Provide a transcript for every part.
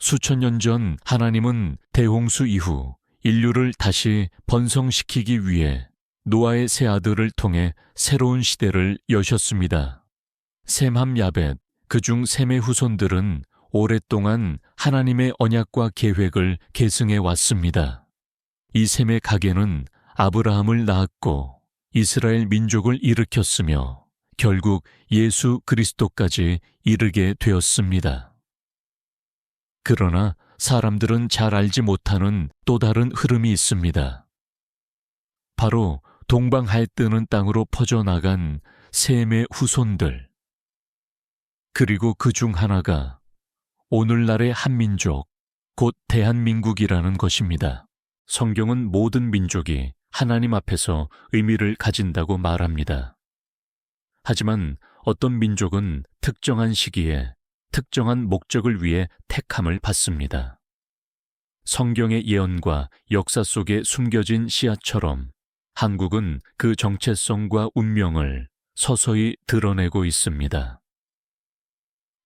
수천 년 전 하나님은 대홍수 이후 인류를 다시 번성시키기 위해 노아의 세 아들을 통해 새로운 시대를 여셨습니다. 셈함 야벳, 그중 셈의 후손들은 오랫동안 하나님의 언약과 계획을 계승해 왔습니다. 이 셈의 가계는 아브라함을 낳았고 이스라엘 민족을 일으켰으며 결국 예수 그리스도까지 이르게 되었습니다. 그러나 사람들은 잘 알지 못하는 또 다른 흐름이 있습니다. 바로 동방하에 뜨는 땅으로 퍼져나간 셈의 후손들. 그리고 그 중 하나가 오늘날의 한민족, 곧 대한민국이라는 것입니다. 성경은 모든 민족이 하나님 앞에서 의미를 가진다고 말합니다. 하지만 어떤 민족은 특정한 시기에 특정한 목적을 위해 택함을 받습니다. 성경의 예언과 역사 속에 숨겨진 씨앗처럼 한국은 그 정체성과 운명을 서서히 드러내고 있습니다.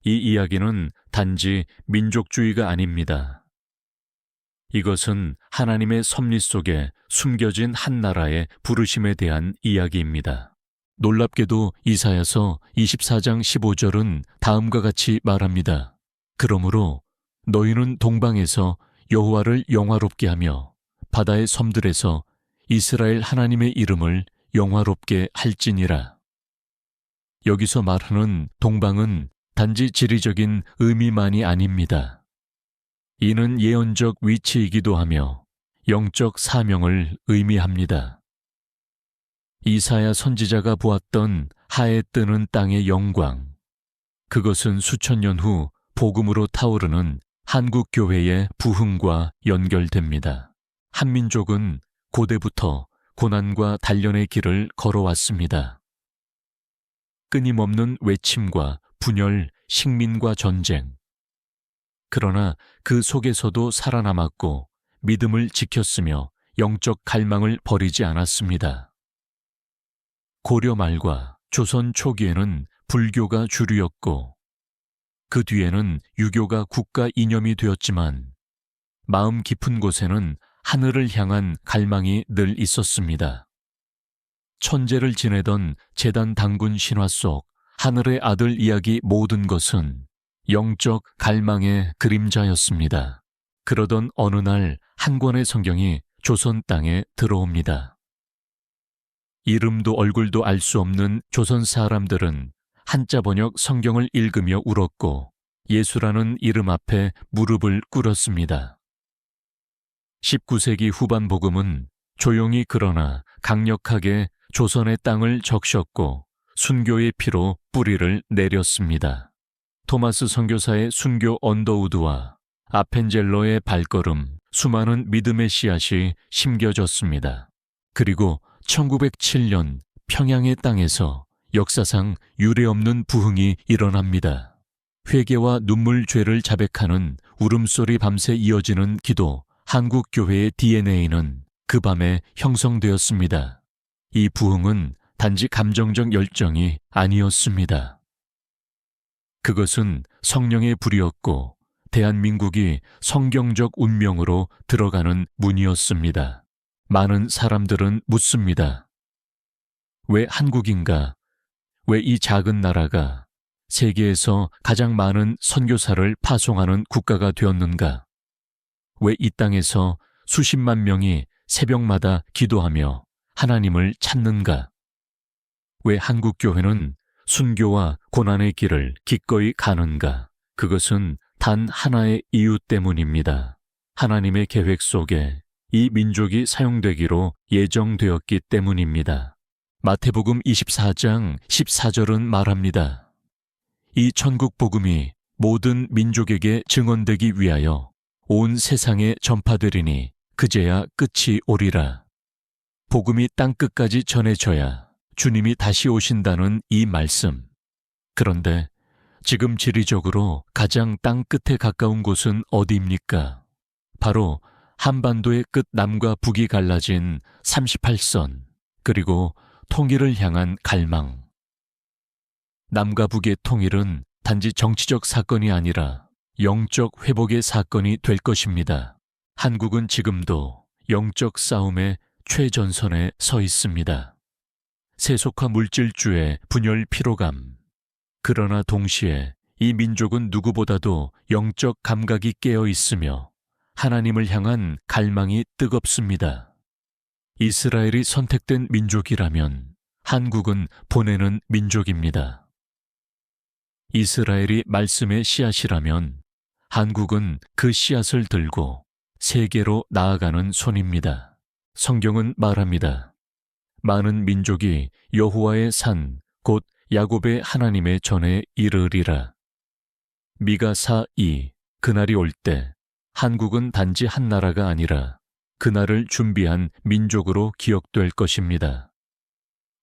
이 이야기는 단지 민족주의가 아닙니다. 이것은 하나님의 섭리 속에 숨겨진 한 나라의 부르심에 대한 이야기입니다. 놀랍게도 이사야서 24장 15절은 다음과 같이 말합니다. 그러므로 너희는 동방에서 여호와를 영화롭게 하며 바다의 섬들에서 이스라엘 하나님의 이름을 영화롭게 할지니라. 여기서 말하는 동방은 단지 지리적인 의미만이 아닙니다. 이는 예언적 위치이기도 하며 영적 사명을 의미합니다. 이사야 선지자가 보았던 하에 뜨는 땅의 영광, 그것은 수천 년 후 복음으로 타오르는 한국 교회의 부흥과 연결됩니다. 한민족은 고대부터 고난과 단련의 길을 걸어왔습니다. 끊임없는 외침과 분열, 식민과 전쟁. 그러나 그 속에서도 살아남았고 믿음을 지켰으며 영적 갈망을 버리지 않았습니다. 고려 말과 조선 초기에는 불교가 주류였고 그 뒤에는 유교가 국가 이념이 되었지만 마음 깊은 곳에는 하늘을 향한 갈망이 늘 있었습니다. 천재를 지내던 제단 당군 신화 속 하늘의 아들 이야기 모든 것은 영적 갈망의 그림자였습니다. 그러던 어느 날 한 권의 성경이 조선 땅에 들어옵니다. 이름도 얼굴도 알 수 없는 조선 사람들은 한자 번역 성경을 읽으며 울었고 예수라는 이름 앞에 무릎을 꿇었습니다. 19세기 후반 복음은 조용히 그러나 강력하게 조선의 땅을 적셨고 순교의 피로 뿌리를 내렸습니다. 토마스 선교사의 순교 언더우드와 아펜젤러의 발걸음, 수많은 믿음의 씨앗이 심겨졌습니다. 그리고 1907년 평양의 땅에서 역사상 유례없는 부흥이 일어납니다. 회개와 눈물 죄를 자백하는 울음소리 밤새 이어지는 기도, 한국교회의 DNA는 그 밤에 형성되었습니다. 이 부흥은 단지 감정적 열정이 아니었습니다. 그것은 성령의 불이었고 대한민국이 성경적 운명으로 들어가는 문이었습니다. 많은 사람들은 묻습니다. 왜 한국인가? 왜 이 작은 나라가 세계에서 가장 많은 선교사를 파송하는 국가가 되었는가? 왜 이 땅에서 수십만 명이 새벽마다 기도하며 하나님을 찾는가? 왜 한국교회는 순교와 고난의 길을 기꺼이 가는가? 그것은 단 하나의 이유 때문입니다. 하나님의 계획 속에 이 민족이 사용되기로 예정되었기 때문입니다. 마태복음 24장 14절은 말합니다. 이 천국 복음이 모든 민족에게 증언되기 위하여 온 세상에 전파되리니 그제야 끝이 오리라. 복음이 땅끝까지 전해져야 주님이 다시 오신다는 이 말씀. 그런데 지금 지리적으로 가장 땅끝에 가까운 곳은 어디입니까? 바로 한반도의 끝 남과 북이 갈라진 38선, 그리고 통일을 향한 갈망. 남과 북의 통일은 단지 정치적 사건이 아니라 영적 회복의 사건이 될 것입니다. 한국은 지금도 영적 싸움의 최전선에 서 있습니다. 세속화 물질주의 분열 피로감. 그러나 동시에 이 민족은 누구보다도 영적 감각이 깨어 있으며 하나님을 향한 갈망이 뜨겁습니다. 이스라엘이 선택된 민족이라면 한국은 보내는 민족입니다. 이스라엘이 말씀의 씨앗이라면 한국은 그 씨앗을 들고 세계로 나아가는 손입니다. 성경은 말합니다. 많은 민족이 여호와의 산, 곧 야곱의 하나님의 전에 이르리라. 미가 4:2. 그날이 올 때 한국은 단지 한 나라가 아니라 그날을 준비한 민족으로 기억될 것입니다.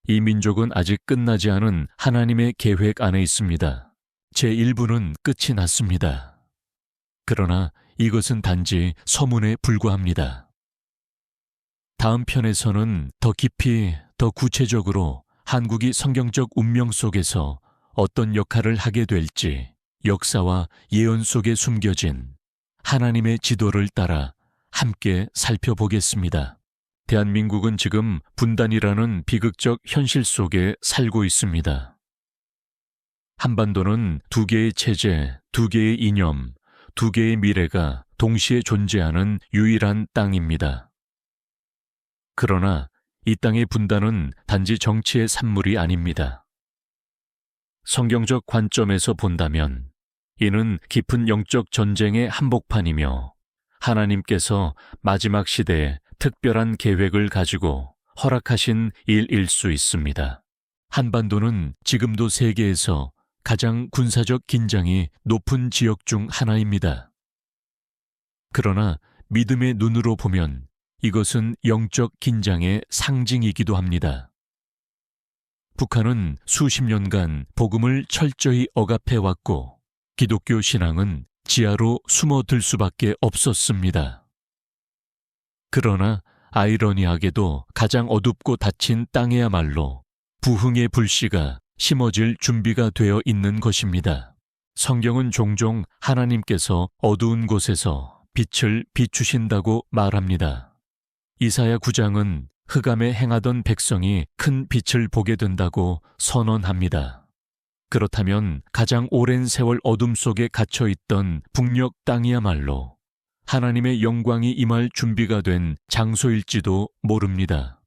이 민족은 아직 끝나지 않은 하나님의 계획 안에 있습니다. 제1부는 끝이 났습니다. 그러나 이것은 단지 서문에 불과합니다. 다음 편에서는 더 깊이, 더 구체적으로 한국이 성경적 운명 속에서 어떤 역할을 하게 될지, 역사와 예언 속에 숨겨진 하나님의 지도를 따라 함께 살펴보겠습니다. 대한민국은 지금 분단이라는 비극적 현실 속에 살고 있습니다. 한반도는 두 개의 체제, 두 개의 이념, 두 개의 미래가 동시에 존재하는 유일한 땅입니다. 그러나 이 땅의 분단은 단지 정치의 산물이 아닙니다. 성경적 관점에서 본다면 이는 깊은 영적 전쟁의 한복판이며 하나님께서 마지막 시대에 특별한 계획을 가지고 허락하신 일일 수 있습니다. 한반도는 지금도 세계에서 가장 군사적 긴장이 높은 지역 중 하나입니다. 그러나 믿음의 눈으로 보면 이것은 영적 긴장의 상징이기도 합니다. 북한은 수십 년간 복음을 철저히 억압해왔고 기독교 신앙은 지하로 숨어들 수밖에 없었습니다. 그러나 아이러니하게도 가장 어둡고 닫힌 땅에야말로 부흥의 불씨가 심어질 준비가 되어 있는 것입니다. 성경은 종종 하나님께서 어두운 곳에서 빛을 비추신다고 말합니다. 이사야 9장은 흑암에 행하던 백성이 큰 빛을 보게 된다고 선언합니다. 그렇다면 가장 오랜 세월 어둠 속에 갇혀있던 북녘 땅이야말로 하나님의 영광이 임할 준비가 된 장소일지도 모릅니다.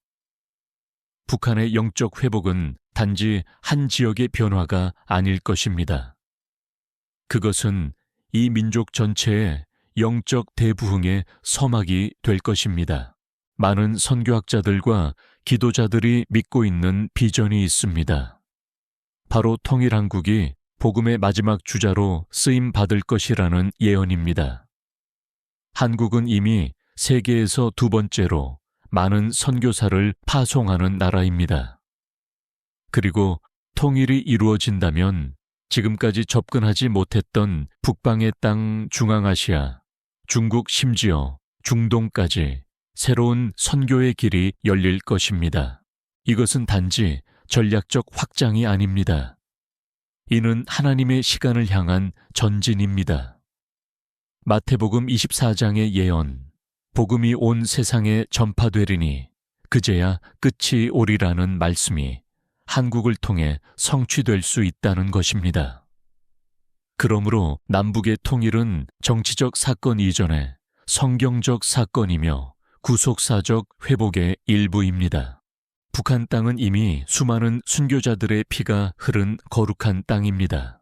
북한의 영적 회복은 단지 한 지역의 변화가 아닐 것입니다. 그것은 이 민족 전체의 영적 대부흥의 서막이 될 것입니다. 많은 선교학자들과 기도자들이 믿고 있는 비전이 있습니다. 바로 통일한국이 복음의 마지막 주자로 쓰임받을 것이라는 예언입니다. 한국은 이미 세계에서 두 번째로 많은 선교사를 파송하는 나라입니다. 그리고 통일이 이루어진다면 지금까지 접근하지 못했던 북방의 땅 중앙아시아, 중국 심지어 중동까지 새로운 선교의 길이 열릴 것입니다. 이것은 단지 전략적 확장이 아닙니다. 이는 하나님의 시간을 향한 전진입니다. 마태복음 24장의 예언, 복음이 온 세상에 전파되리니 그제야 끝이 오리라는 말씀이 한국을 통해 성취될 수 있다는 것입니다. 그러므로 남북의 통일은 정치적 사건 이전에 성경적 사건이며 구속사적 회복의 일부입니다. 북한 땅은 이미 수많은 순교자들의 피가 흐른 거룩한 땅입니다.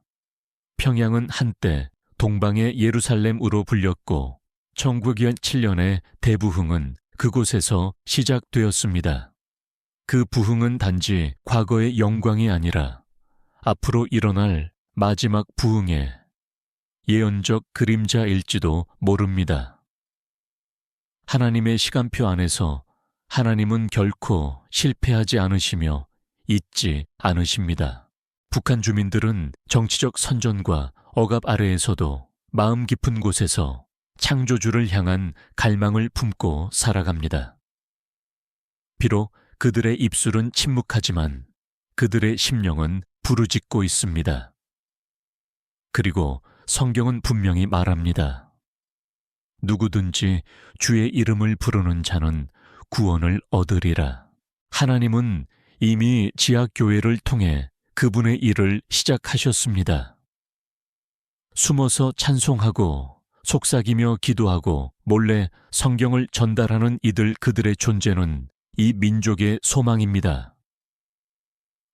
평양은 한때 동방의 예루살렘으로 불렸고 1907년의 대부흥은 그곳에서 시작되었습니다. 그 부흥은 단지 과거의 영광이 아니라 앞으로 일어날 마지막 부흥의 예언적 그림자일지도 모릅니다. 하나님의 시간표 안에서 하나님은 결코 실패하지 않으시며 잊지 않으십니다. 북한 주민들은 정치적 선전과 억압 아래에서도 마음 깊은 곳에서 창조주를 향한 갈망을 품고 살아갑니다. 비록 그들의 입술은 침묵하지만 그들의 심령은 부르짖고 있습니다. 그리고 성경은 분명히 말합니다. 누구든지 주의 이름을 부르는 자는 구원을 얻으리라. 하나님은 이미 지하교회를 통해 그분의 일을 시작하셨습니다. 숨어서 찬송하고 속삭이며 기도하고 몰래 성경을 전달하는 이들 그들의 존재는 이 민족의 소망입니다.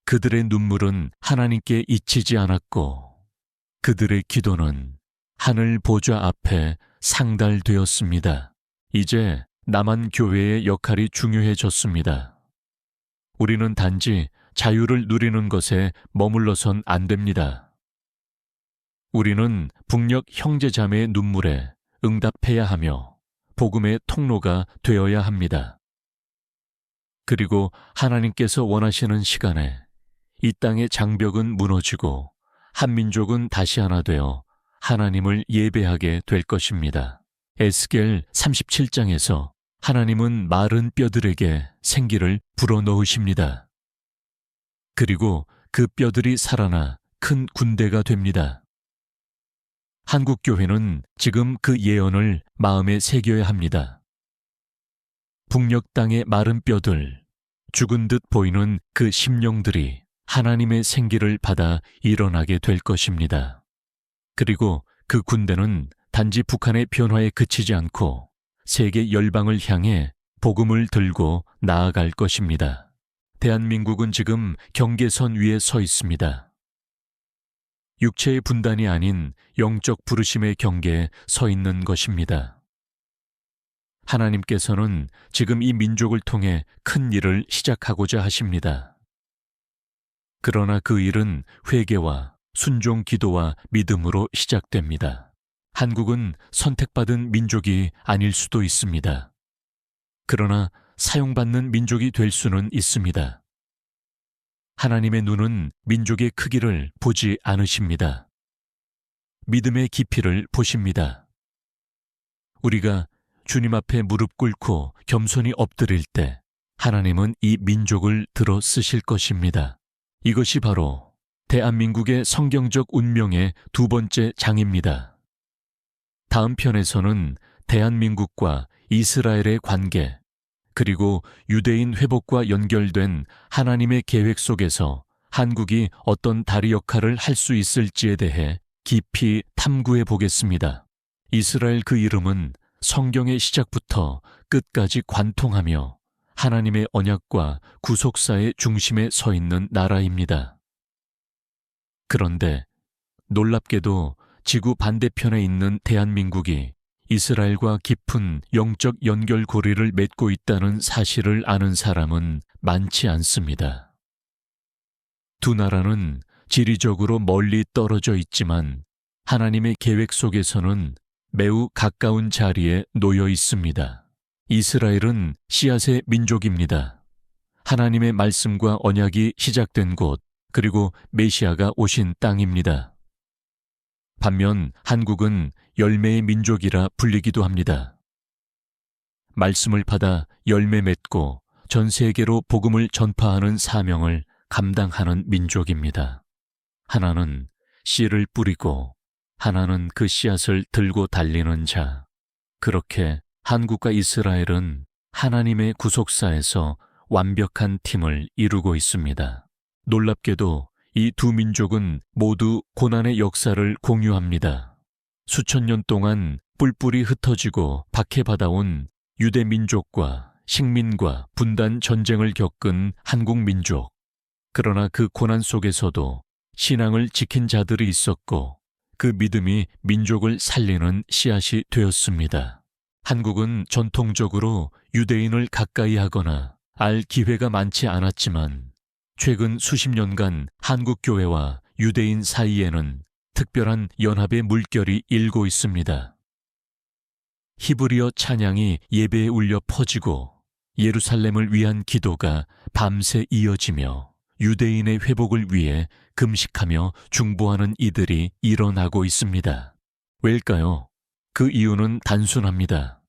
그들의 눈물은 하나님께 잊히지 않았고 그들의 기도는 하늘 보좌 앞에 상달되었습니다. 이제 남한 교회의 역할이 중요해졌습니다. 우리는 단지 자유를 누리는 것에 머물러선 안 됩니다. 우리는 북녘 형제자매의 눈물에 응답해야 하며 복음의 통로가 되어야 합니다. 그리고 하나님께서 원하시는 시간에 이 땅의 장벽은 무너지고 한민족은 다시 하나 되어 하나님을 예배하게 될 것입니다. 에스겔 37장에서 하나님은 마른 뼈들에게 생기를 불어넣으십니다. 그리고 그 뼈들이 살아나 큰 군대가 됩니다. 한국교회는 지금 그 예언을 마음에 새겨야 합니다. 북녘 땅의 마른 뼈들, 죽은 듯 보이는 그 심령들이 하나님의 생기를 받아 일어나게 될 것입니다. 그리고 그 군대는 단지 북한의 변화에 그치지 않고 세계 열방을 향해 복음을 들고 나아갈 것입니다. 대한민국은 지금 경계선 위에 서 있습니다. 육체의 분단이 아닌 영적 부르심의 경계에 서 있는 것입니다. 하나님께서는 지금 이 민족을 통해 큰 일을 시작하고자 하십니다. 그러나 그 일은 회개와 순종 기도와 믿음으로 시작됩니다. 한국은 선택받은 민족이 아닐 수도 있습니다. 그러나 사용받는 민족이 될 수는 있습니다. 하나님의 눈은 민족의 크기를 보지 않으십니다. 믿음의 깊이를 보십니다. 우리가 주님 앞에 무릎 꿇고 겸손히 엎드릴 때 하나님은 이 민족을 들어 쓰실 것입니다. 이것이 바로 대한민국의 성경적 운명의 두 번째 장입니다. 다음 편에서는 대한민국과 이스라엘의 관계, 그리고 유대인 회복과 연결된 하나님의 계획 속에서 한국이 어떤 다리 역할을 할 수 있을지에 대해 깊이 탐구해 보겠습니다. 이스라엘 그 이름은 성경의 시작부터 끝까지 관통하며 하나님의 언약과 구속사의 중심에 서 있는 나라입니다. 그런데 놀랍게도 지구 반대편에 있는 대한민국이 이스라엘과 깊은 영적 연결고리를 맺고 있다는 사실을 아는 사람은 많지 않습니다. 두 나라는 지리적으로 멀리 떨어져 있지만 하나님의 계획 속에서는 매우 가까운 자리에 놓여 있습니다. 이스라엘은 씨앗의 민족입니다. 하나님의 말씀과 언약이 시작된 곳, 그리고 메시아가 오신 땅입니다. 반면 한국은 열매의 민족이라 불리기도 합니다. 말씀을 받아 열매 맺고 전 세계로 복음을 전파하는 사명을 감당하는 민족입니다. 하나는 씨를 뿌리고 하나는 그 씨앗을 들고 달리는 자. 그렇게 한국과 이스라엘은 하나님의 구속사에서 완벽한 팀을 이루고 있습니다. 놀랍게도 이 두 민족은 모두 고난의 역사를 공유합니다. 수천 년 동안 뿔뿔이 흩어지고 박해받아온 유대 민족과 식민과 분단 전쟁을 겪은 한국 민족. 그러나 그 고난 속에서도 신앙을 지킨 자들이 있었고 그 믿음이 민족을 살리는 씨앗이 되었습니다. 한국은 전통적으로 유대인을 가까이 하거나 알 기회가 많지 않았지만 최근 수십 년간 한국 교회와 유대인 사이에는 특별한 연합의 물결이 일고 있습니다. 히브리어 찬양이 예배에 울려 퍼지고 예루살렘을 위한 기도가 밤새 이어지며 유대인의 회복을 위해 금식하며 중보하는 이들이 일어나고 있습니다. 왜일까요? 그 이유는 단순합니다.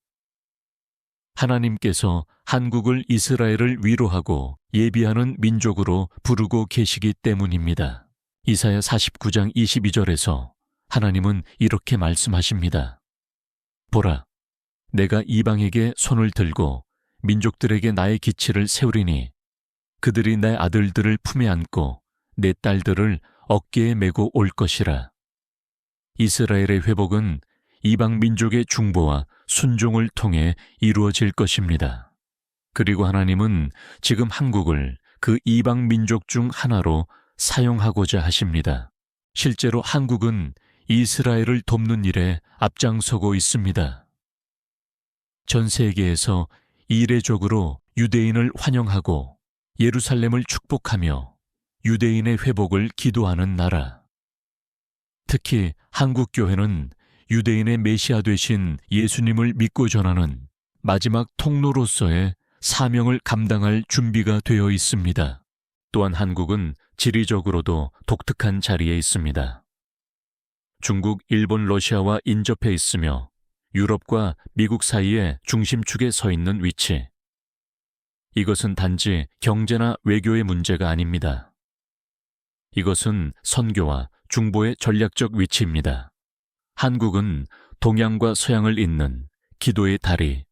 하나님께서 한국을 이스라엘을 위로하고 예비하는 민족으로 부르고 계시기 때문입니다. 이사야 49장 22절에서 하나님은 이렇게 말씀하십니다. 보라, 내가 이방에게 손을 들고 민족들에게 나의 기치를 세우리니 그들이 내 아들들을 품에 안고 내 딸들을 어깨에 메고 올 것이라. 이스라엘의 회복은 이방 민족의 중보와 순종을 통해 이루어질 것입니다. 그리고 하나님은 지금 한국을 그 이방 민족 중 하나로 사용하고자 하십니다. 실제로 한국은 이스라엘을 돕는 일에 앞장서고 있습니다. 전 세계에서 이례적으로 유대인을 환영하고 예루살렘을 축복하며 유대인의 회복을 기도하는 나라. 특히 한국 교회는 유대인의 메시아 되신 예수님을 믿고 전하는 마지막 통로로서의 사명을 감당할 준비가 되어 있습니다. 또한 한국은 지리적으로도 독특한 자리에 있습니다. 중국, 일본, 러시아와 인접해 있으며 유럽과 미국 사이의 중심축에 서 있는 위치. 이것은 단지 경제나 외교의 문제가 아닙니다. 이것은 선교와 중보의 전략적 위치입니다. 한국은 동양과 서양을 잇는 기도의 다리,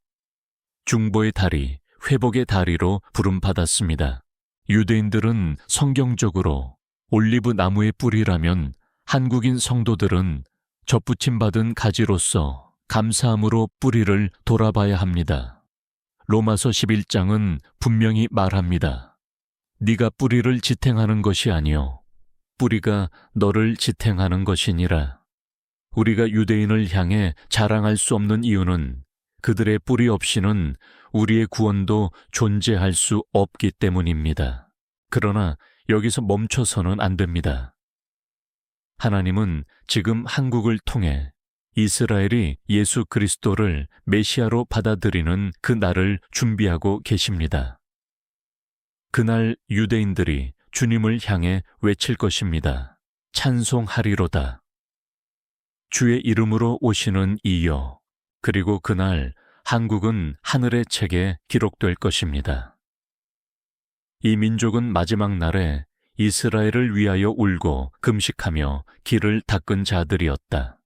중보의 다리, 회복의 다리로 부름받았습니다. 유대인들은 성경적으로 올리브 나무의 뿌리라면 한국인 성도들은 접붙임받은 가지로서 감사함으로 뿌리를 돌아봐야 합니다. 로마서 11장은 분명히 말합니다. 네가 뿌리를 지탱하는 것이 아니요 뿌리가 너를 지탱하는 것이니라. 우리가 유대인을 향해 자랑할 수 없는 이유는 그들의 뿌리 없이는 우리의 구원도 존재할 수 없기 때문입니다. 그러나 여기서 멈춰서는 안 됩니다. 하나님은 지금 한국을 통해 이스라엘이 예수 그리스도를 메시아로 받아들이는 그 날을 준비하고 계십니다. 그날 유대인들이 주님을 향해 외칠 것입니다. 찬송하리로다. 주의 이름으로 오시는 이여. 그리고 그날 한국은 하늘의 책에 기록될 것입니다. 이 민족은 마지막 날에 이스라엘을 위하여 울고 금식하며 길을 닦은 자들이었다.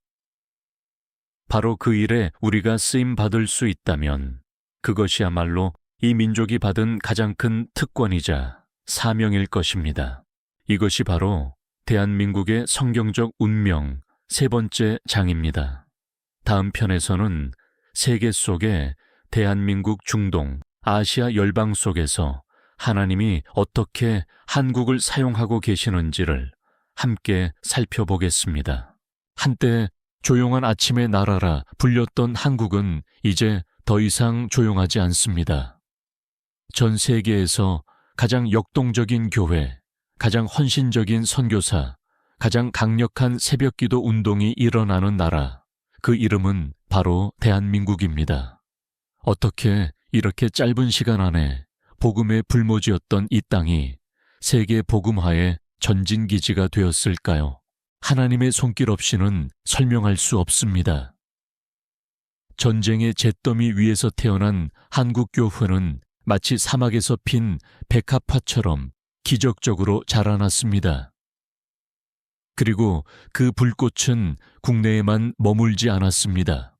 바로 그 일에 우리가 쓰임받을 수 있다면 그것이야말로 이 민족이 받은 가장 큰 특권이자 사명일 것입니다. 이것이 바로 대한민국의 성경적 운명 세 번째 장입니다. 다음 편에서는 세계 속에 대한민국, 중동, 아시아 열방 속에서 하나님이 어떻게 한국을 사용하고 계시는지를 함께 살펴보겠습니다. 한때 조용한 아침의 나라라 불렸던 한국은 이제 더 이상 조용하지 않습니다. 전 세계에서 가장 역동적인 교회, 가장 헌신적인 선교사, 가장 강력한 새벽기도 운동이 일어나는 나라, 그 이름은 바로 대한민국입니다. 어떻게 이렇게 짧은 시간 안에 복음의 불모지였던 이 땅이 세계 복음화의 전진기지가 되었을까요? 하나님의 손길 없이는 설명할 수 없습니다. 전쟁의 잿더미 위에서 태어난 한국교회는 마치 사막에서 핀 백합화처럼 기적적으로 자라났습니다. 그리고 그 불꽃은 국내에만 머물지 않았습니다.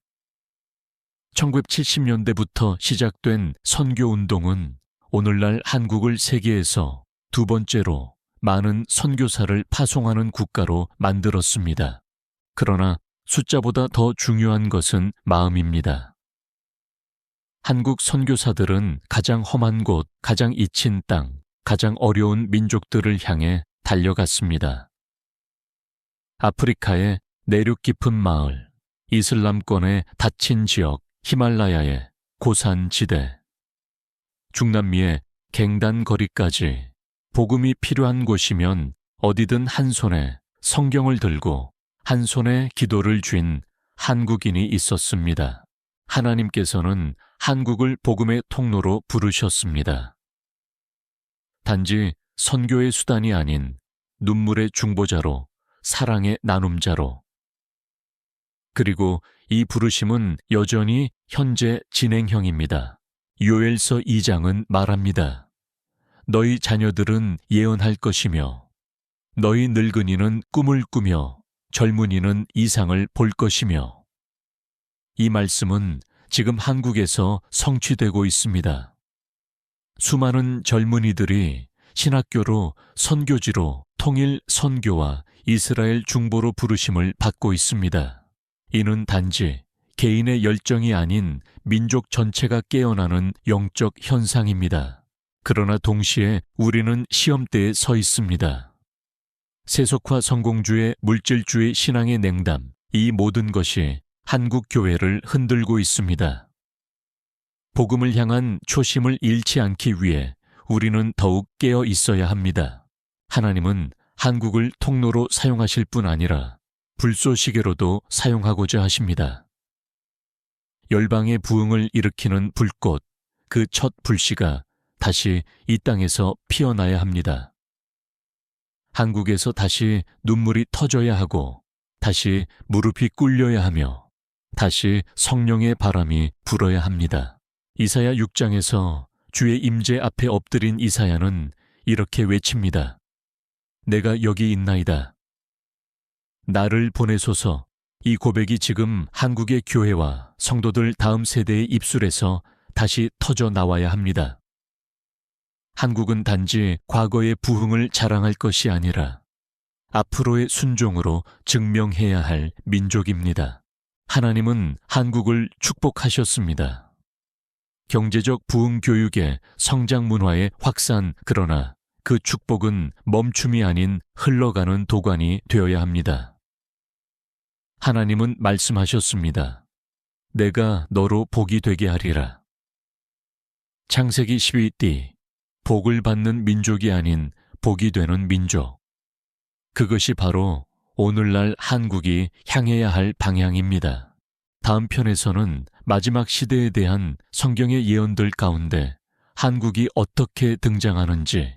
1970년대부터 시작된 선교운동은 오늘날 한국을 세계에서 두 번째로 많은 선교사를 파송하는 국가로 만들었습니다. 그러나 숫자보다 더 중요한 것은 마음입니다. 한국 선교사들은 가장 험한 곳, 가장 잊힌 땅, 가장 어려운 민족들을 향해 달려갔습니다. 아프리카의 내륙 깊은 마을, 이슬람권의 닫힌 지역, 히말라야의 고산지대, 중남미의 갱단 거리까지 복음이 필요한 곳이면 어디든 한 손에 성경을 들고 한 손에 기도를 쥔 한국인이 있었습니다. 하나님께서는 한국을 복음의 통로로 부르셨습니다. 단지 선교의 수단이 아닌 눈물의 중보자로, 사랑의 나눔자로. 그리고 이 부르심은 여전히 현재 진행형입니다. 요엘서 2장은 말합니다. 너희 자녀들은 예언할 것이며 너희 늙은이는 꿈을 꾸며 젊은이는 이상을 볼 것이며, 이 말씀은 지금 한국에서 성취되고 있습니다. 수많은 젊은이들이 신학교로 선교지로 통일 선교와 이스라엘 중보로 부르심을 받고 있습니다. 이는 단지 개인의 열정이 아닌 민족 전체가 깨어나는 영적 현상입니다. 그러나 동시에 우리는 시험대에 서 있습니다. 세속화 성공주의 물질주의 신앙의 냉담, 이 모든 것이 한국 교회를 흔들고 있습니다. 복음을 향한 초심을 잃지 않기 위해 우리는 더욱 깨어 있어야 합니다. 하나님은 한국을 통로로 사용하실 뿐 아니라 불쏘시개로도 사용하고자 하십니다. 열방의 부흥을 일으키는 불꽃, 그 첫 불씨가 다시 이 땅에서 피어나야 합니다. 한국에서 다시 눈물이 터져야 하고, 다시 무릎이 꿇려야 하며, 다시 성령의 바람이 불어야 합니다. 이사야 6장에서 주의 임재 앞에 엎드린 이사야는 이렇게 외칩니다. 내가 여기 있나이다. 나를 보내소서. 이 고백이 지금 한국의 교회와 성도들 다음 세대의 입술에서 다시 터져 나와야 합니다. 한국은 단지 과거의 부흥을 자랑할 것이 아니라 앞으로의 순종으로 증명해야 할 민족입니다. 하나님은 한국을 축복하셨습니다. 경제적 부흥 교육의 성장 문화의 확산, 그러나 그 축복은 멈춤이 아닌 흘러가는 도관이 되어야 합니다. 하나님은 말씀하셨습니다. 내가 너로 복이 되게 하리라. 창세기 12띠, 복을 받는 민족이 아닌 복이 되는 민족. 그것이 바로 오늘날 한국이 향해야 할 방향입니다. 다음 편에서는 마지막 시대에 대한 성경의 예언들 가운데 한국이 어떻게 등장하는지,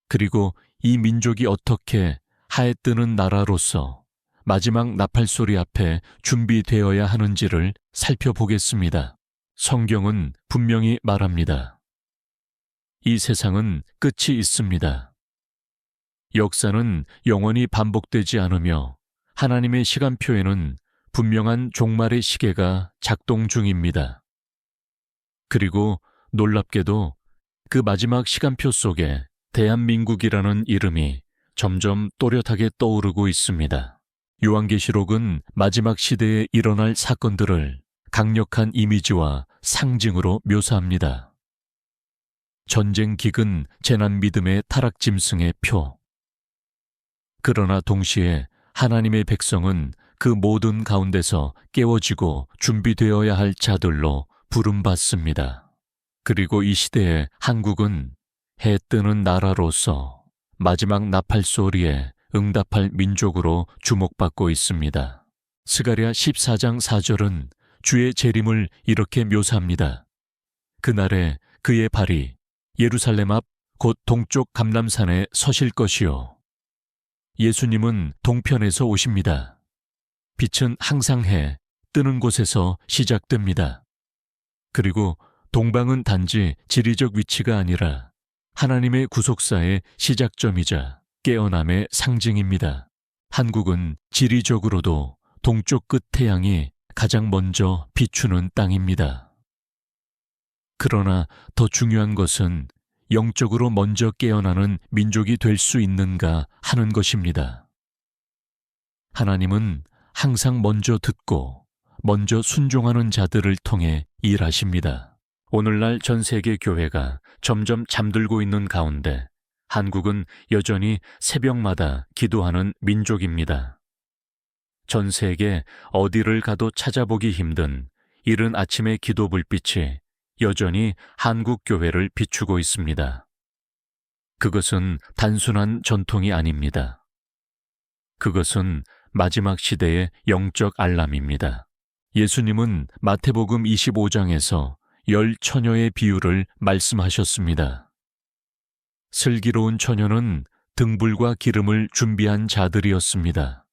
그리고 이 민족이 어떻게 하에 뜨는 나라로서 마지막 나팔소리 앞에 준비되어야 하는지를 살펴보겠습니다. 성경은 분명히 말합니다. 이 세상은 끝이 있습니다. 역사는 영원히 반복되지 않으며 하나님의 시간표에는 분명한 종말의 시계가 작동 중입니다. 그리고 놀랍게도 그 마지막 시간표 속에 대한민국이라는 이름이 점점 또렷하게 떠오르고 있습니다. 요한계시록은 마지막 시대에 일어날 사건들을 강력한 이미지와 상징으로 묘사합니다. 전쟁 기근, 재난 믿음의 타락짐승의 표. 그러나 동시에 하나님의 백성은 그 모든 가운데서 깨워지고 준비되어야 할 자들로 부름받습니다. 그리고 이 시대에 한국은 해 뜨는 나라로서 마지막 나팔 소리에 응답할 민족으로 주목받고 있습니다. 스가랴 14장 4절은 주의 재림을 이렇게 묘사합니다. 그날에 그의 발이 예루살렘 앞 곧 동쪽 감람산에 서실 것이요. 예수님은 동편에서 오십니다. 빛은 항상 해 뜨는 곳에서 시작됩니다. 그리고 동방은 단지 지리적 위치가 아니라 하나님의 구속사의 시작점이자 깨어남의 상징입니다. 한국은 지리적으로도 동쪽 끝 태양이 가장 먼저 비추는 땅입니다. 그러나 더 중요한 것은 영적으로 먼저 깨어나는 민족이 될 수 있는가 하는 것입니다. 하나님은 항상 먼저 듣고 먼저 순종하는 자들을 통해 일하십니다. 오늘날 전 세계 교회가 점점 잠들고 있는 가운데 한국은 여전히 새벽마다 기도하는 민족입니다. 전 세계 어디를 가도 찾아보기 힘든 이른 아침의 기도 불빛이 여전히 한국 교회를 비추고 있습니다. 그것은 단순한 전통이 아닙니다. 그것은 마지막 시대의 영적 알람입니다. 예수님은 마태복음 25장에서 10처녀의 비유를 말씀하셨습니다. 슬기로운 처녀는 등불과 기름을 준비한 자들이었습니다.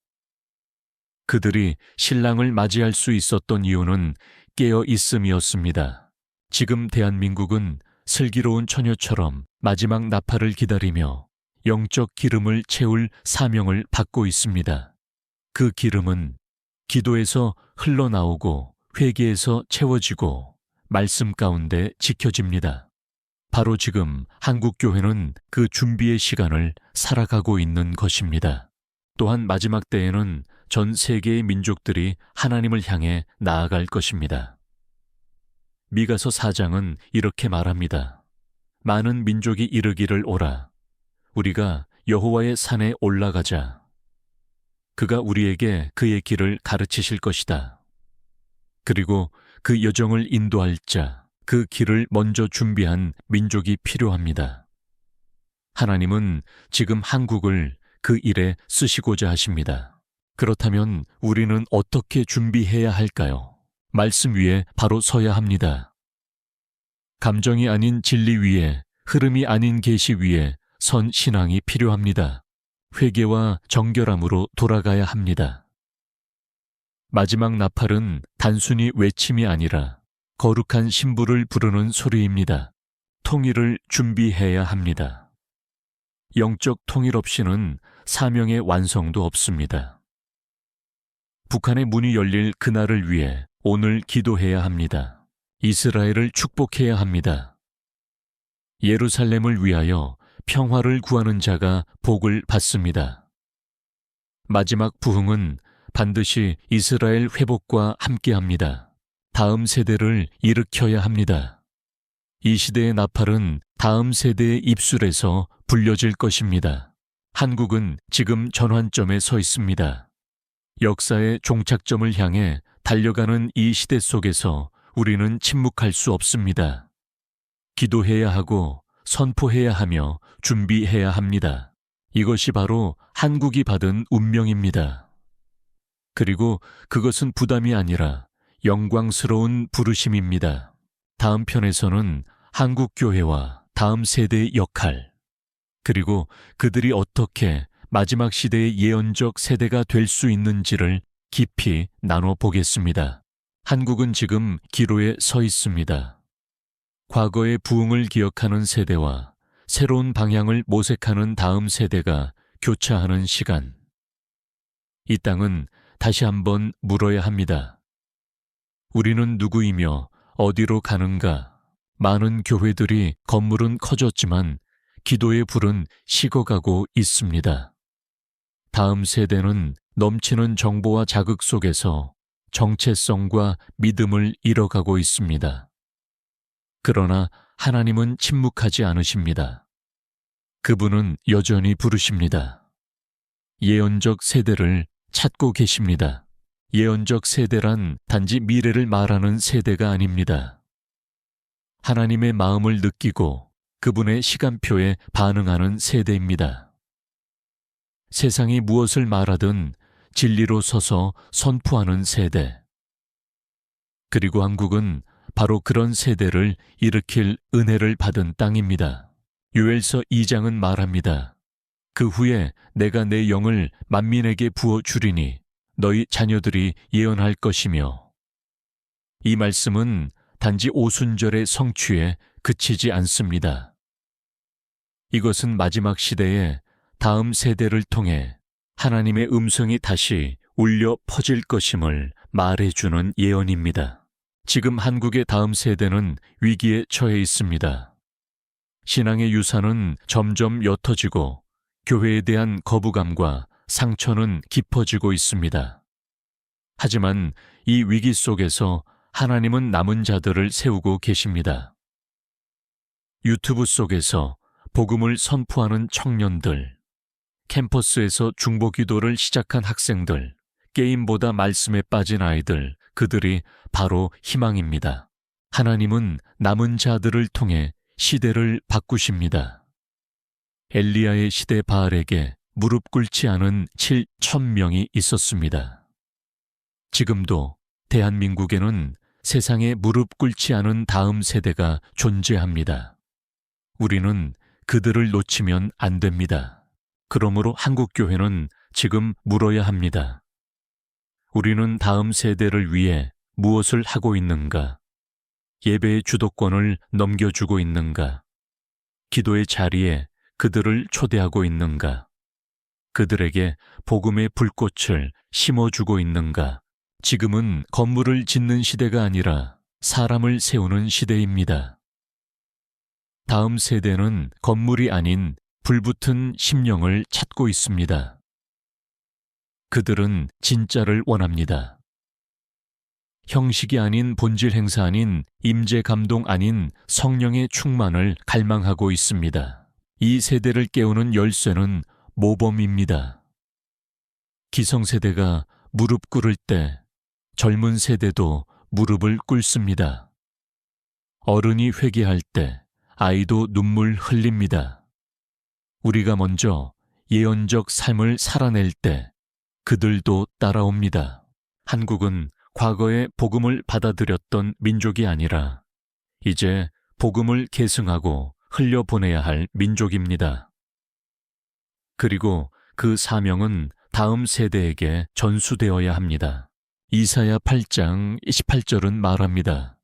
그들이 신랑을 맞이할 수 있었던 이유는 깨어 있음이었습니다. 지금 대한민국은 슬기로운 처녀처럼 마지막 나팔을 기다리며 영적 기름을 채울 사명을 받고 있습니다. 그 기름은 기도에서 흘러나오고 회개에서 채워지고 말씀 가운데 지켜집니다. 바로 지금 한국 교회는 그 준비의 시간을 살아가고 있는 것입니다. 또한 마지막 때에는 전 세계의 민족들이 하나님을 향해 나아갈 것입니다. 미가서 4장은 이렇게 말합니다. 많은 민족이 이르기를 오라. 우리가 여호와의 산에 올라가자. 그가 우리에게 그의 길을 가르치실 것이다. 그리고 그 여정을 인도할 자, 그 길을 먼저 준비한 민족이 필요합니다. 하나님은 지금 한국을 그 일에 쓰시고자 하십니다. 그렇다면 우리는 어떻게 준비해야 할까요? 말씀 위에 바로 서야 합니다. 감정이 아닌 진리 위에, 흐름이 아닌 계시 위에 선 신앙이 필요합니다. 회개와 정결함으로 돌아가야 합니다. 마지막 나팔은 단순히 외침이 아니라 거룩한 신부를 부르는 소리입니다. 통일을 준비해야 합니다. 영적 통일 없이는 사명의 완성도 없습니다. 북한의 문이 열릴 그날을 위해 오늘 기도해야 합니다. 이스라엘을 축복해야 합니다. 예루살렘을 위하여 평화를 구하는 자가 복을 받습니다. 마지막 부흥은 반드시 이스라엘 회복과 함께합니다. 다음 세대를 일으켜야 합니다. 이 시대의 나팔은 다음 세대의 입술에서 불려질 것입니다. 한국은 지금 전환점에 서 있습니다. 역사의 종착점을 향해 달려가는 이 시대 속에서 우리는 침묵할 수 없습니다. 기도해야 하고 선포해야 하며 준비해야 합니다. 이것이 바로 한국이 받은 운명입니다. 그리고 그것은 부담이 아니라 영광스러운 부르심입니다. 다음 편에서는 한국 교회와 다음 세대의 역할, 그리고 그들이 어떻게 마지막 시대의 예언적 세대가 될 수 있는지를 깊이 나눠보겠습니다. 한국은 지금 기로에 서 있습니다. 과거의 부흥을 기억하는 세대와 새로운 방향을 모색하는 다음 세대가 교차하는 시간. 이 땅은 다시 한번 물어야 합니다. 우리는 누구이며 어디로 가는가? 많은 교회들이 건물은 커졌지만 기도의 불은 식어가고 있습니다. 다음 세대는 넘치는 정보와 자극 속에서 정체성과 믿음을 잃어가고 있습니다. 그러나 하나님은 침묵하지 않으십니다. 그분은 여전히 부르십니다. 예언적 세대를 찾고 계십니다. 예언적 세대란 단지 미래를 말하는 세대가 아닙니다. 하나님의 마음을 느끼고 그분의 시간표에 반응하는 세대입니다. 세상이 무엇을 말하든 진리로 서서 선포하는 세대. 그리고 한국은 바로 그런 세대를 일으킬 은혜를 받은 땅입니다. 요엘서 2장은 말합니다. 그 후에 내가 내 영을 만민에게 부어 주리니 너희 자녀들이 예언할 것이며. 이 말씀은 단지 오순절의 성취에 그치지 않습니다. 이것은 마지막 시대에 다음 세대를 통해 하나님의 음성이 다시 울려 퍼질 것임을 말해주는 예언입니다. 지금 한국의 다음 세대는 위기에 처해 있습니다. 신앙의 유산은 점점 옅어지고 교회에 대한 거부감과 상처는 깊어지고 있습니다. 하지만 이 위기 속에서 하나님은 남은 자들을 세우고 계십니다. 유튜브 속에서 복음을 선포하는 청년들, 캠퍼스에서 중보기도를 시작한 학생들, 게임보다 말씀에 빠진 아이들, 그들이 바로 희망입니다. 하나님은 남은 자들을 통해 시대를 바꾸십니다. 엘리야의 시대 바알에게 무릎 꿇지 않은 7,000명이 있었습니다. 지금도 대한민국에는 세상에 무릎 꿇지 않은 다음 세대가 존재합니다. 우리는 그들을 놓치면 안 됩니다. 그러므로 한국교회는 지금 물어야 합니다. 우리는 다음 세대를 위해 무엇을 하고 있는가? 예배의 주도권을 넘겨주고 있는가? 기도의 자리에 그들을 초대하고 있는가? 그들에게 복음의 불꽃을 심어주고 있는가? 지금은 건물을 짓는 시대가 아니라 사람을 세우는 시대입니다. 다음 세대는 건물이 아닌 불붙은 심령을 찾고 있습니다. 그들은 진짜를 원합니다. 형식이 아닌 본질 행사 아닌 임재 감동 아닌 성령의 충만을 갈망하고 있습니다. 이 세대를 깨우는 열쇠는 모범입니다. 기성세대가 무릎 꿇을 때 젊은 세대도 무릎을 꿇습니다. 어른이 회개할 때 아이도 눈물 흘립니다. 우리가 먼저 예언적 삶을 살아낼 때 그들도 따라옵니다. 한국은 과거에 복음을 받아들였던 민족이 아니라 이제 복음을 계승하고 흘려보내야 할 민족입니다. 그리고 그 사명은 다음 세대에게 전수되어야 합니다. 이사야 8장 28절은 말합니다.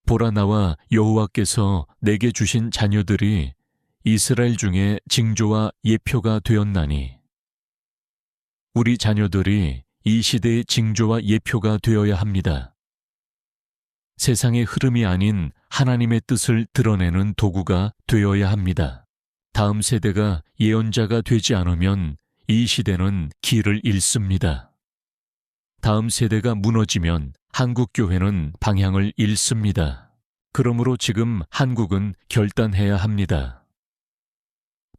보라 나와 여호와께서 내게 주신 자녀들이 이스라엘 중에 징조와 예표가 되었나니 우리 자녀들이 이 시대의 징조와 예표가 되어야 합니다. 세상의 흐름이 아닌 하나님의 뜻을 드러내는 도구가 되어야 합니다. 다음 세대가 예언자가 되지 않으면 이 시대는 길을 잃습니다. 다음 세대가 무너지면 한국 교회는 방향을 잃습니다. 그러므로 지금 한국은 결단해야 합니다.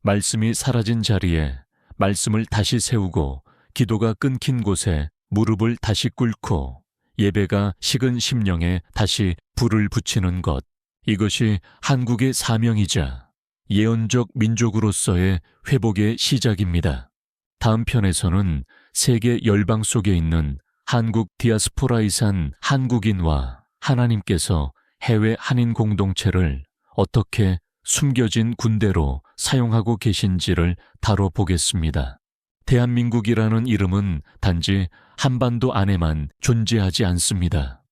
말씀이 사라진 자리에 말씀을 다시 세우고 기도가 끊긴 곳에 무릎을 다시 꿇고 예배가 식은 심령에 다시 불을 붙이는 것. 이것이 한국의 사명이자 예언적 민족으로서의 회복의 시작입니다. 다음 편에서는 세계 열방 속에 있는 한국 디아스포라에 산 한국인과 하나님께서 해외 한인 공동체를 어떻게 숨겨진 군대로 사용하고 계신지를 다뤄보겠습니다. 대한민국이라는 이름은 단지 한반도 안에만 존재하지 않습니다.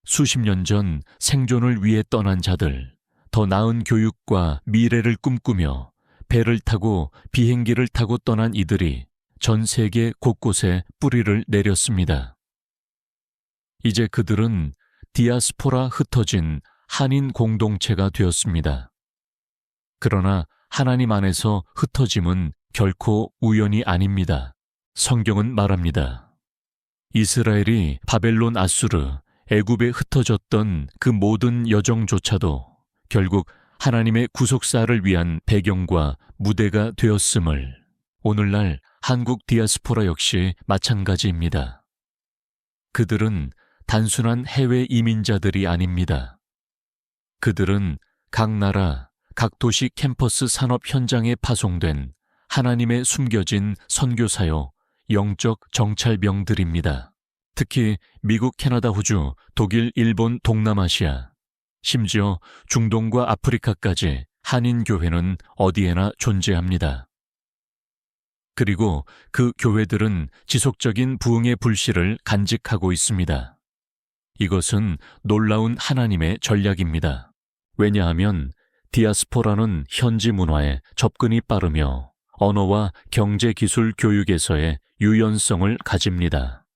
수십 년 전 생존을 위해 떠난 자들, 더 나은 교육과 미래를 꿈꾸며 배를 타고 비행기를 타고 떠난 이들이 전 세계 곳곳에 뿌리를 내렸습니다. 이제 그들은 디아스포라 흩어진 한인 공동체가 되었습니다. 그러나 하나님 안에서 흩어짐은 결코 우연이 아닙니다. 성경은 말합니다. 이스라엘이 바벨론 아수르, 애굽에 흩어졌던 그 모든 여정조차도 결국 하나님의 구속사를 위한 배경과 무대가 되었음을 오늘날 한국 디아스포라 역시 마찬가지입니다. 그들은 단순한 해외 이민자들이 아닙니다. 그들은 각 나라, 각 도시 캠퍼스 산업 현장에 파송된 하나님의 숨겨진 선교사요, 영적 정찰병들입니다. 특히 미국, 캐나다, 호주, 독일, 일본, 동남아시아, 심지어 중동과 아프리카까지 한인교회는 어디에나 존재합니다. 그리고 그 교회들은 지속적인 부흥의 불씨를 간직하고 있습니다. 이것은 놀라운 하나님의 전략입니다. 왜냐하면 디아스포라는 현지 문화에 접근이 빠르며 언어와 경제 기술 교육에서의 유연성을 가집니다.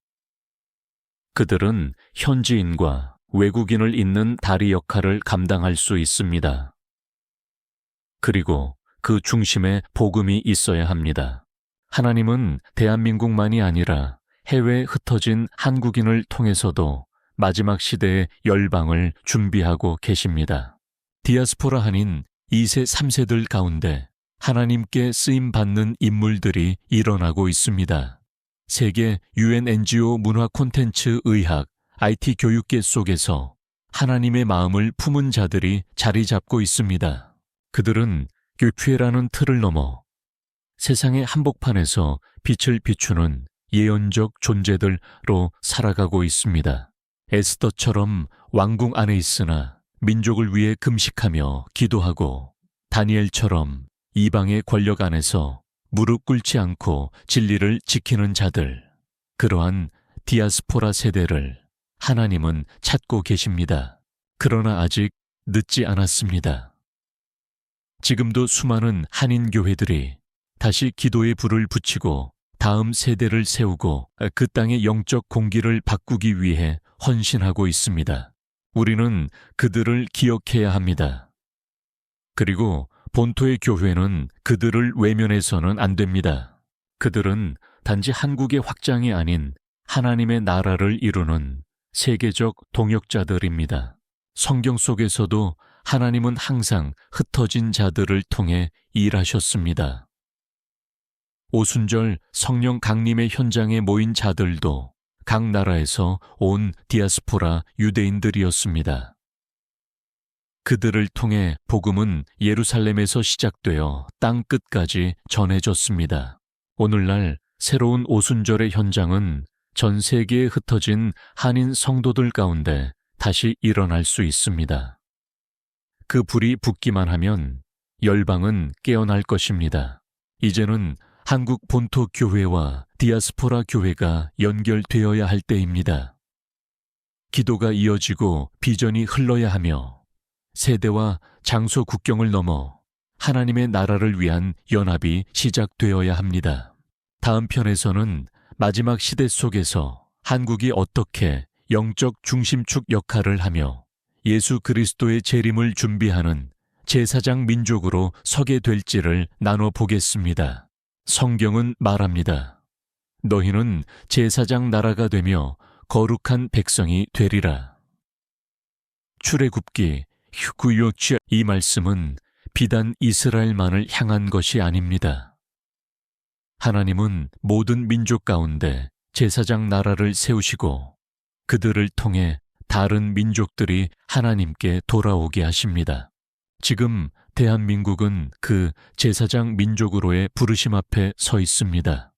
그들은 현지인과 외국인을 잇는 다리 역할을 감당할 수 있습니다. 그리고 그 중심에 복음이 있어야 합니다. 하나님은 대한민국만이 아니라 해외에 흩어진 한국인을 통해서도 마지막 시대의 열방을 준비하고 계십니다. 디아스포라 한인 2세, 3세들 가운데 하나님께 쓰임받는 인물들이 일어나고 있습니다. 세계 UN NGO 문화 콘텐츠 의학, IT 교육계 속에서 하나님의 마음을 품은 자들이 자리 잡고 있습니다. 그들은 교회라는 틀을 넘어 세상의 한복판에서 빛을 비추는 예언적 존재들로 살아가고 있습니다. 에스더처럼 왕궁 안에 있으나 민족을 위해 금식하며 기도하고 다니엘처럼 이방의 권력 안에서 무릎 꿇지 않고 진리를 지키는 자들, 그러한 디아스포라 세대를 하나님은 찾고 계십니다. 그러나 아직 늦지 않았습니다. 지금도 수많은 한인 교회들이 다시 기도의 불을 붙이고 다음 세대를 세우고 그 땅의 영적 공기를 바꾸기 위해 헌신하고 있습니다. 우리는 그들을 기억해야 합니다. 그리고 본토의 교회는 그들을 외면해서는 안 됩니다. 그들은 단지 한국의 확장이 아닌 하나님의 나라를 이루는 세계적 동역자들입니다. 성경 속에서도 하나님은 항상 흩어진 자들을 통해 일하셨습니다. 오순절 성령 강림의 현장에 모인 자들도 각 나라에서 온 디아스포라 유대인들이었습니다. 그들을 통해 복음은 예루살렘에서 시작되어 땅 끝까지 전해졌습니다. 오늘날 새로운 오순절의 현장은 전 세계에 흩어진 한인 성도들 가운데 다시 일어날 수 있습니다. 그 불이 붙기만 하면 열방은 깨어날 것입니다. 이제는 한국 본토 교회와 디아스포라 교회가 연결되어야 할 때입니다. 기도가 이어지고 비전이 흘러야 하며 세대와 장소 국경을 넘어 하나님의 나라를 위한 연합이 시작되어야 합니다. 다음 편에서는 마지막 시대 속에서 한국이 어떻게 영적 중심축 역할을 하며 예수 그리스도의 재림을 준비하는 제사장 민족으로 서게 될지를 나눠보겠습니다. 성경은 말합니다. 너희는 제사장 나라가 되며 거룩한 백성이 되리라. 출애굽기 9장 이 말씀은 비단 이스라엘만을 향한 것이 아닙니다. 하나님은 모든 민족 가운데 제사장 나라를 세우시고 그들을 통해 다른 민족들이 하나님께 돌아오게 하십니다. 지금 대한민국은 그 제사장 민족으로의 부르심 앞에 서 있습니다.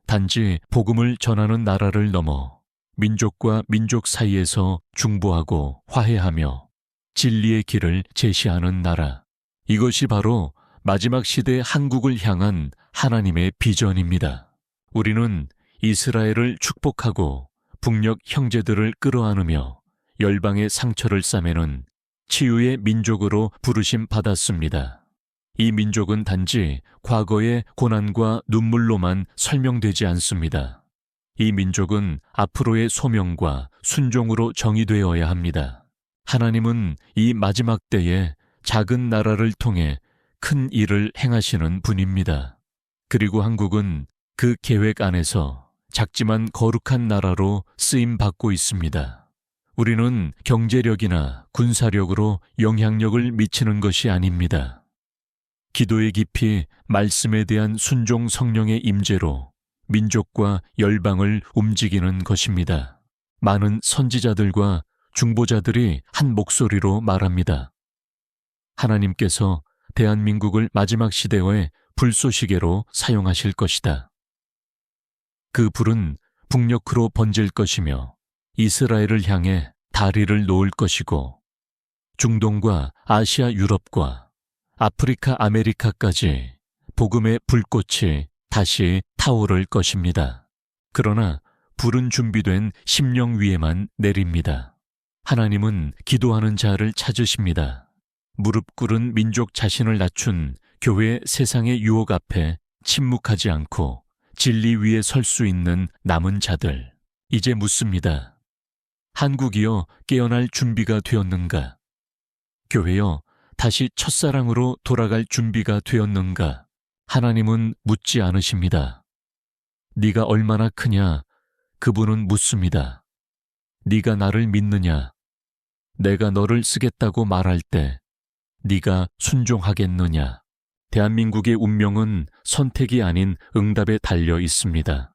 단지 복음을 전하는 나라를 넘어 민족과 민족 사이에서 중보하고 화해하며 진리의 길을 제시하는 나라. 이것이 바로 마지막 시대 한국을 향한 하나님의 비전입니다. 우리는 이스라엘을 축복하고 북녘 형제들을 끌어안으며 열방의 상처를 싸매는 치유의 민족으로 부르심 받았습니다. 이 민족은 단지 과거의 고난과 눈물로만 설명되지 않습니다. 이 민족은 앞으로의 소명과 순종으로 정의되어야 합니다. 하나님은 이 마지막 때에 작은 나라를 통해 큰 일을 행하시는 분입니다. 그리고 한국은 그 계획 안에서 작지만 거룩한 나라로 쓰임받고 있습니다. 우리는 경제력이나 군사력으로 영향력을 미치는 것이 아닙니다. 기도의 깊이 말씀에 대한 순종 성령의 임재로 민족과 열방을 움직이는 것입니다. 많은 선지자들과 중보자들이 한 목소리로 말합니다. 하나님께서 대한민국을 마지막 시대의 불쏘시개로 사용하실 것이다. 그 불은 북녘으로 번질 것이며 이스라엘을 향해 다리를 놓을 것이고 중동과 아시아 유럽과 아프리카 아메리카까지 복음의 불꽃이 다시 타오를 것입니다. 그러나 불은 준비된 심령 위에만 내립니다. 하나님은 기도하는 자를 찾으십니다. 무릎 꿇은 민족 자신을 낮춘 교회 세상의 유혹 앞에 침묵하지 않고 진리 위에 설 수 있는 남은 자들. 이제 묻습니다. 한국이여 깨어날 준비가 되었는가? 교회여 다시 첫사랑으로 돌아갈 준비가 되었는가? 하나님은 묻지 않으십니다. 네가 얼마나 크냐? 그분은 묻습니다. 네가 나를 믿느냐? 내가 너를 쓰겠다고 말할 때 네가 순종하겠느냐? 대한민국의 운명은 선택이 아닌 응답에 달려 있습니다.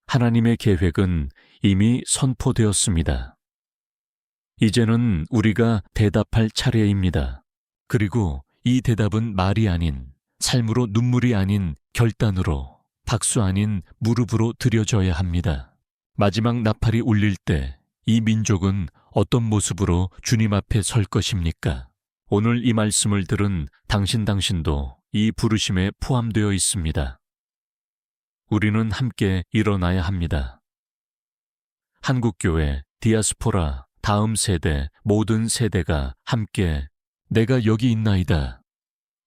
하나님의 계획은 이미 선포되었습니다. 이제는 우리가 대답할 차례입니다. 그리고 이 대답은 말이 아닌, 삶으로 눈물이 아닌 결단으로, 박수 아닌 무릎으로 드려져야 합니다. 마지막 나팔이 울릴 때 이 민족은 어떤 모습으로 주님 앞에 설 것입니까? 오늘 이 말씀을 들은 당신도 이 부르심에 포함되어 있습니다. 우리는 함께 일어나야 합니다. 한국교회, 디아스포라, 다음 세대, 모든 세대가 함께 내가 여기 있나이다.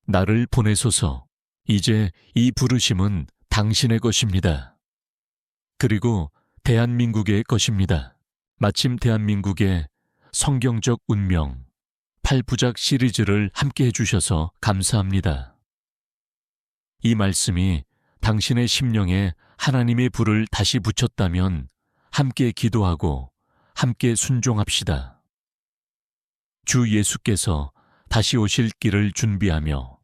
나를 보내소서. 이제 이 부르심은 당신의 것입니다. 그리고 대한민국의 것입니다. 마침 대한민국의 성경적 운명, 8부작 시리즈를 함께 해주셔서 감사합니다. 이 말씀이 당신의 심령에 하나님의 불을 다시 붙였다면 함께 기도하고 함께 순종합시다. 주 예수께서 다시 오실 길을 준비하며